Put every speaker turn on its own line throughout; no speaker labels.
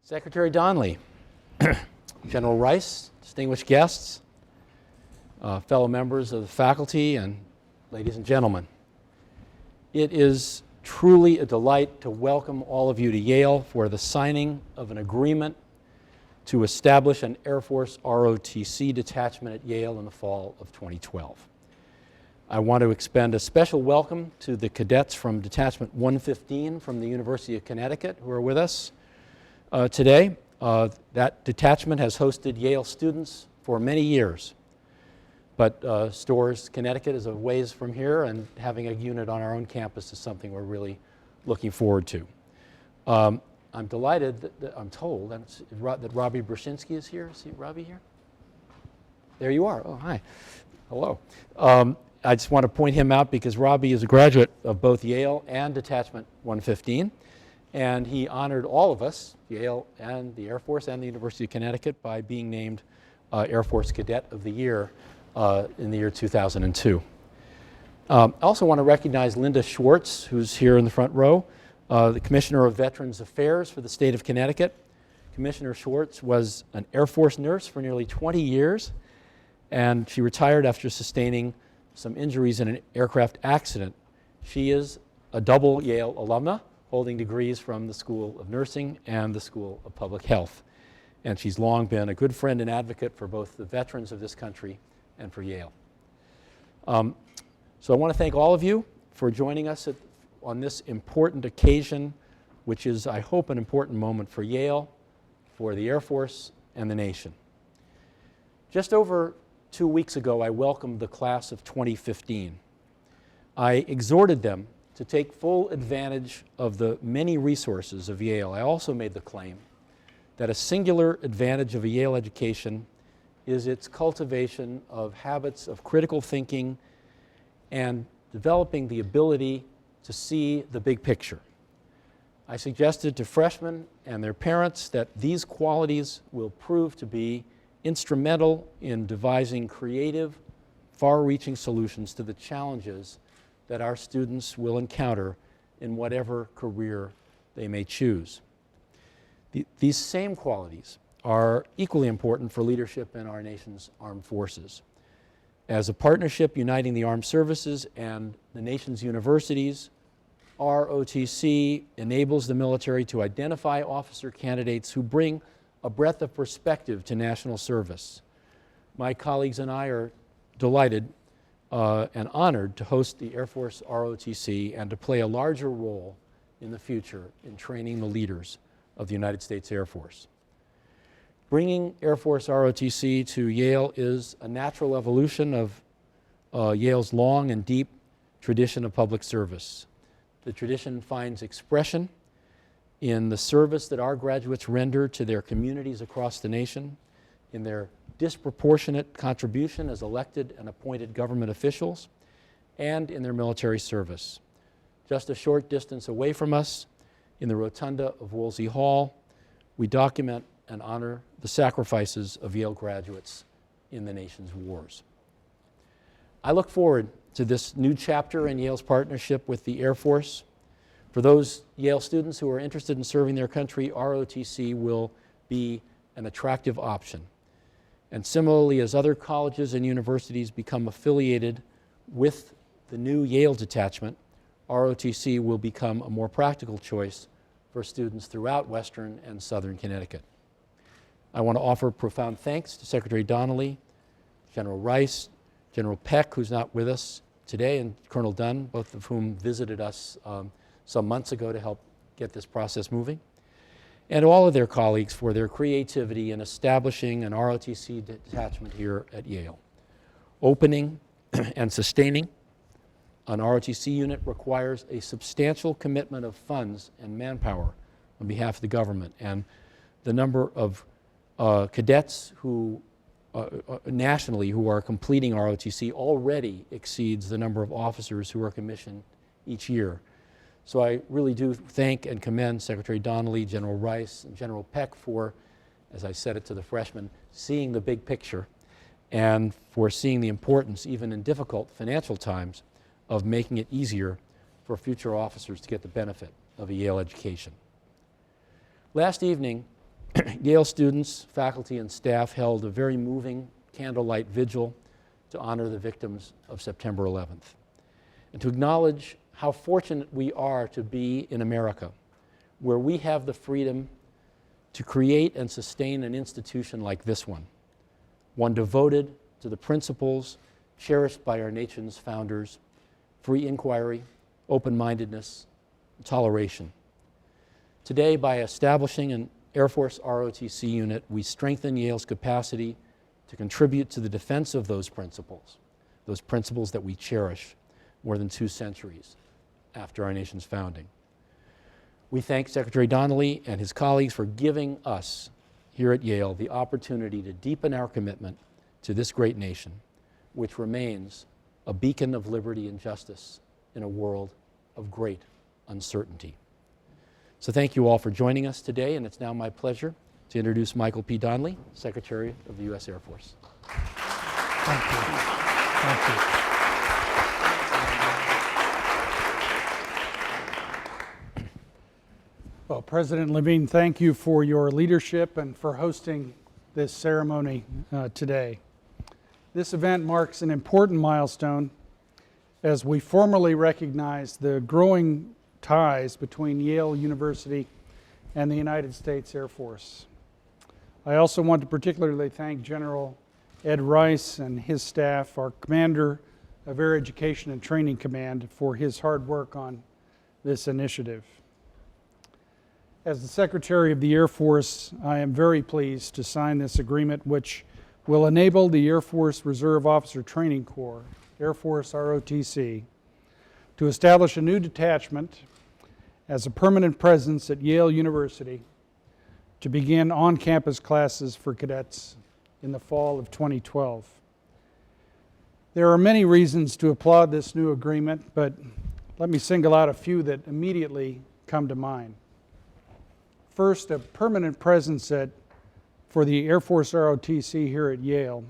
Secretary Donnelly, General Rice, distinguished guests, fellow members of the faculty, and ladies and gentlemen. It is truly a delight to welcome all of you to Yale for the signing of an agreement to establish an Air Force ROTC detachment at Yale in the fall of 2012. I want to extend a special welcome to the cadets from Detachment 115 from the University of Connecticut who are with us today. That detachment has hosted Yale students for many years, but Storrs, Connecticut is a ways from here, and having a unit on our own campus is something we're really looking forward to. I'm delighted that I'm told that Robbie Brzezinski is here. Is Robbie here? There you are. Oh, hi. Hello. I just want to point him out because Robbie is a graduate of both Yale and Detachment 115, and he honored all of us, Yale and the Air Force and the University of Connecticut, by being named Air Force Cadet of the Year in the year 2002. I also want to recognize Linda Schwartz, who's here in the front row, the Commissioner of Veterans Affairs for the state of Connecticut. Commissioner Schwartz was an Air Force nurse for nearly 20 years, and she retired after sustaining some injuries in an aircraft accident. She is a double Yale alumna, holding degrees from the School of Nursing and the School of Public Health. And she's long been a good friend and advocate for both the veterans of this country and for Yale. So I want to thank all of you for joining us on this important occasion, which is, I hope, an important moment for Yale, for the Air Force, and the nation. Just over 2 weeks ago, I welcomed the class of 2015. I exhorted them to take full advantage of the many resources of Yale. I also made the claim that a singular advantage of a Yale education is its cultivation of habits of critical thinking and developing the ability to see the big picture. I suggested to freshmen and their parents that these qualities will prove to be instrumental in devising creative, far-reaching solutions to the challenges that our students will encounter in whatever career they may choose. These same qualities are equally important for leadership in our nation's armed forces. As a partnership uniting the armed services and the nation's universities, ROTC enables the military to identify officer candidates who bring a breadth of perspective to national service. My colleagues and I are delighted and honored to host the Air Force ROTC and to play a larger role in the future in training the leaders of the United States Air Force. Bringing Air Force ROTC to Yale is a natural evolution of Yale's long and deep tradition of public service. The tradition finds expression in the service that our graduates render to their communities across the nation, in their disproportionate contribution as elected and appointed government officials, and in their military service. Just a short distance away from us, in the rotunda of Wolsey Hall, we document and honor the sacrifices of Yale graduates in the nation's wars. I look forward to this new chapter in Yale's partnership with the Air Force. For those Yale students who are interested in serving their country, ROTC will be an attractive option. And similarly, as other colleges and universities become affiliated with the new Yale detachment, ROTC will become a more practical choice for students throughout Western and Southern Connecticut. I want to offer profound thanks to Secretary Donnelly, General Rice, General Peck, who's not with us today, and Colonel Dunn, both of whom visited us some months ago to help get this process moving, and all of their colleagues for their creativity in establishing an ROTC detachment here at Yale. Opening and sustaining an ROTC unit requires a substantial commitment of funds and manpower on behalf of the government, and the number of cadets who nationally who are completing ROTC already exceeds the number of officers who are commissioned each year. So I really do thank and commend Secretary Donnelly, General Rice, and General Peck for, as I said it to the freshmen, seeing the big picture and for seeing the importance, even in difficult financial times, of making it easier for future officers to get the benefit of a Yale education. Last evening, Yale students, faculty, and staff held a very moving candlelight vigil to honor the victims of September 11th and to acknowledge how fortunate we are to be in America, where we have the freedom to create and sustain an institution like this one devoted to the principles cherished by our nation's founders: free inquiry, open-mindedness, and toleration. Today, by establishing an Air Force ROTC unit, we strengthen Yale's capacity to contribute to the defense of those principles that we cherish more than 2 centuries after our nation's founding. We thank Secretary Donnelly and his colleagues for giving us here at Yale the opportunity to deepen our commitment to this great nation, which remains a beacon of liberty and justice in a world of great uncertainty. So thank you all for joining us today, and it's now my pleasure to introduce Michael P. Donley, Secretary of the U.S. Air Force.
Thank you. Thank you. Well, President Levin, thank you for your leadership and for hosting this ceremony today. This event marks an important milestone as we formally recognize the growing ties between Yale University and the United States Air Force. I also want to particularly thank General Ed Rice and his staff, our Commander of Air Education and Training Command, for his hard work on this initiative. As the Secretary of the Air Force, I am very pleased to sign this agreement, which will enable the Air Force Reserve Officer Training Corps, Air Force ROTC, to establish a new detachment as a permanent presence at Yale University to begin on-campus classes for cadets in the fall of 2012. There are many reasons to applaud this new agreement, but let me single out a few that immediately come to mind. First, a permanent presence for the Air Force ROTC here at Yale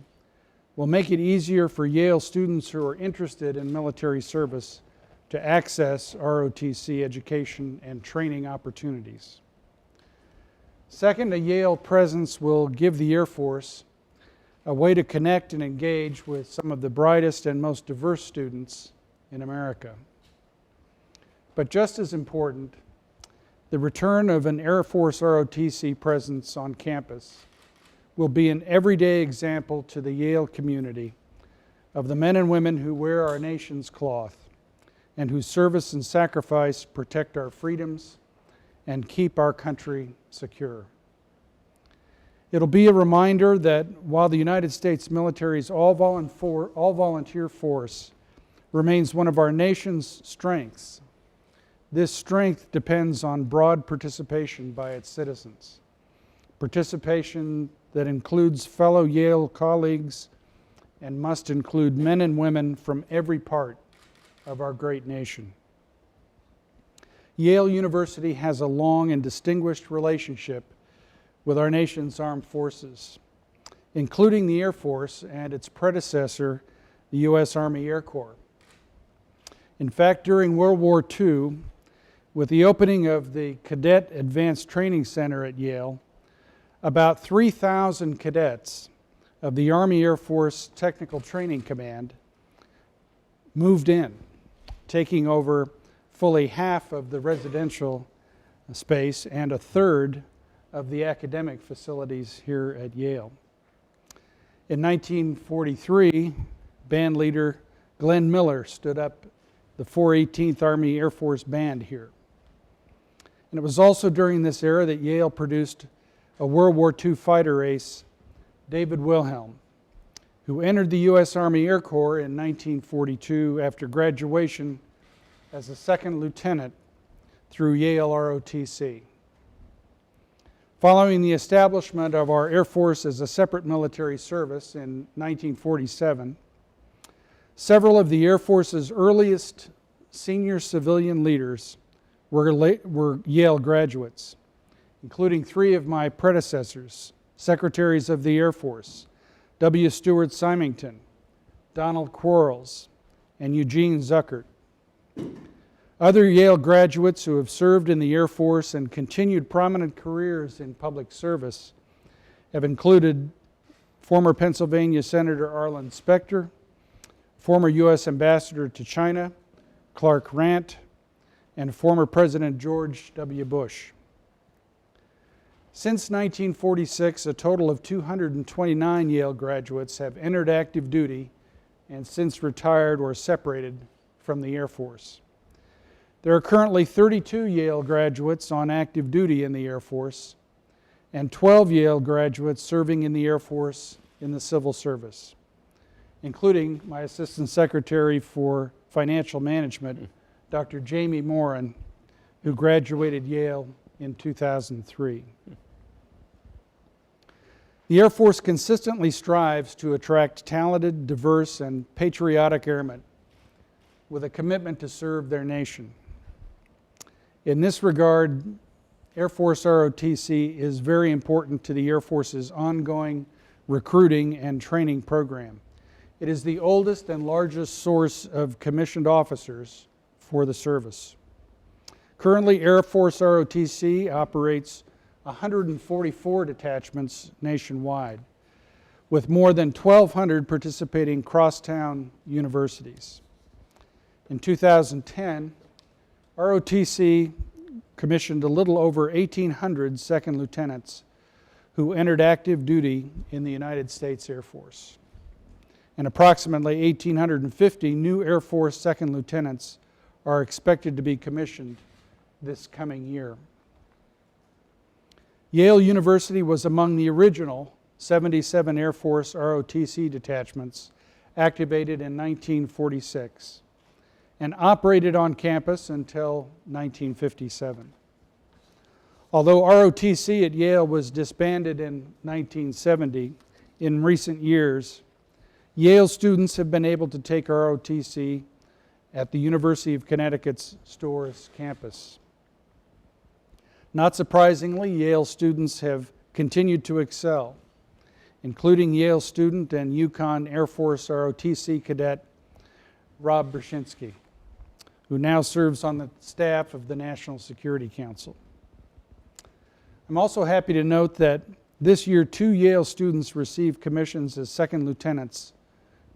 will make it easier for Yale students who are interested in military service to access ROTC education and training opportunities. Second, a Yale presence will give the Air Force a way to connect and engage with some of the brightest and most diverse students in America. But just as important, the return of an Air Force ROTC presence on campus will be an everyday example to the Yale community of the men and women who wear our nation's cloth and whose service and sacrifice protect our freedoms and keep our country secure. It'll be a reminder that while the United States military's all-volunteer force remains one of our nation's strengths, this strength depends on broad participation by its citizens. Participation that includes fellow Yale colleagues and must include men and women from every part of our great nation. Yale University has a long and distinguished relationship with our nation's armed forces, including the Air Force and its predecessor, the U.S. Army Air Corps. In fact, during World War II, with the opening of the Cadet Advanced Training Center at Yale, about 3,000 cadets of the Army Air Force Technical Training Command moved in, taking over fully half of the residential space and a third of the academic facilities here at Yale. In 1943, band leader Glenn Miller stood up the 418th Army Air Force Band here. And it was also during this era that Yale produced a World War II fighter ace, David Wilhelm, who entered the U.S. Army Air Corps in 1942 after graduation as a second lieutenant through Yale ROTC. Following the establishment of our Air Force as a separate military service in 1947, several of the Air Force's earliest senior civilian leaders were Yale graduates, including 3 of my predecessors, Secretaries of the Air Force, W. Stewart Symington, Donald Quarles, and Eugene Zuckert. Other Yale graduates who have served in the Air Force and continued prominent careers in public service have included former Pennsylvania Senator Arlen Specter, former U.S. Ambassador to China, Clark Rant, and former President George W. Bush. Since 1946, a total of 229 Yale graduates have entered active duty and since retired or separated from the Air Force. There are currently 32 Yale graduates on active duty in the Air Force and 12 Yale graduates serving in the Air Force in the civil service, including my Assistant Secretary for Financial Management, Dr. Jamie Moran, who graduated Yale in 2003. The Air Force consistently strives to attract talented, diverse, and patriotic airmen with a commitment to serve their nation. In this regard, Air Force ROTC is very important to the Air Force's ongoing recruiting and training program. It is the oldest and largest source of commissioned officers for the service. Currently, Air Force ROTC operates 144 detachments nationwide, with more than 1,200 participating crosstown universities. In 2010, ROTC commissioned a little over 1,800 second lieutenants who entered active duty in the United States Air Force. And approximately 1,850 new Air Force second lieutenants are expected to be commissioned this coming year. Yale University was among the original 77 Air Force ROTC detachments activated in 1946 and operated on campus until 1957. Although ROTC at Yale was disbanded in 1970, in recent years, Yale students have been able to take ROTC at the University of Connecticut's Storrs campus. Not surprisingly, Yale students have continued to excel, including Yale student and Yukon Air Force ROTC cadet Robbie Brzezinski, who now serves on the staff of the National Security Council. I'm also happy to note that this year 2 Yale students received commissions as second lieutenants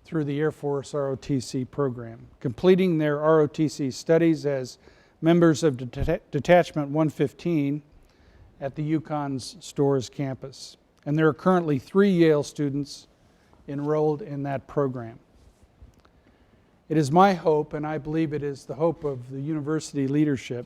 through the Air Force ROTC program, completing their ROTC studies as members of Detachment 115 at the Yukon's Storrs campus. And there are currently 3 Yale students enrolled in that program. It is my hope, and I believe it is the hope of the university leadership,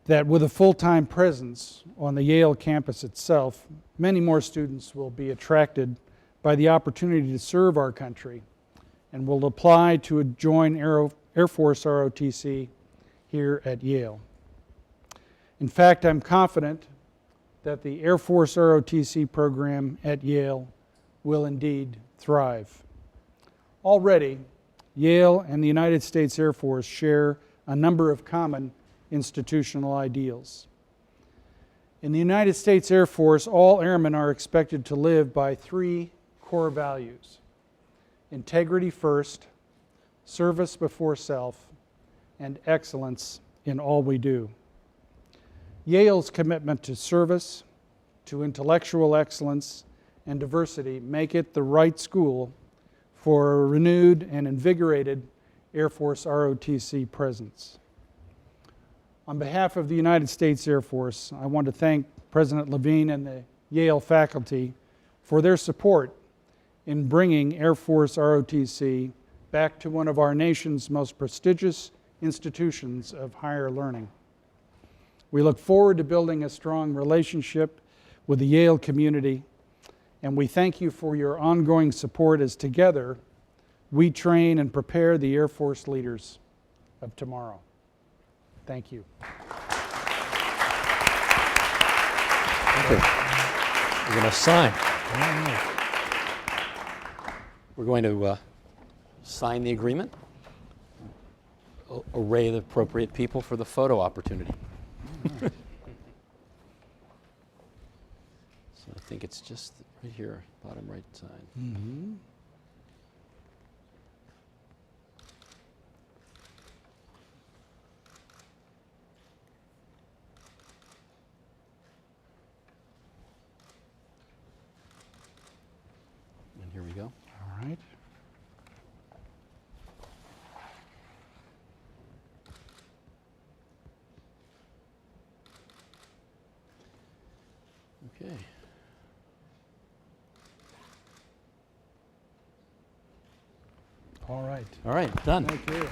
that with a full-time presence on the Yale campus itself, many more students will be attracted by the opportunity to serve our country and will apply to join Air Force ROTC here at Yale. In fact, I'm confident that the Air Force ROTC program at Yale will indeed thrive. Already, Yale and the United States Air Force share a number of common institutional ideals. In the United States Air Force, all airmen are expected to live by 3 core values: integrity first, service before self, and excellence in all we do. Yale's commitment to service, to intellectual excellence, and diversity make it the right school for a renewed and invigorated Air Force ROTC presence. On behalf of the United States Air Force, I want to thank President Levin and the Yale faculty for their support in bringing Air Force ROTC back to one of our nation's most prestigious institutions of higher learning. We look forward to building a strong relationship with the Yale community, and we thank you for your ongoing support as together we train and prepare the Air Force leaders of tomorrow. Thank you.
Okay. We're going to sign. We're going to sign the agreement. Array the appropriate people for the photo opportunity. So I think it's just right here, bottom right side.
Mm-hmm.
Okay.
All right.
All right, done.
Thank you.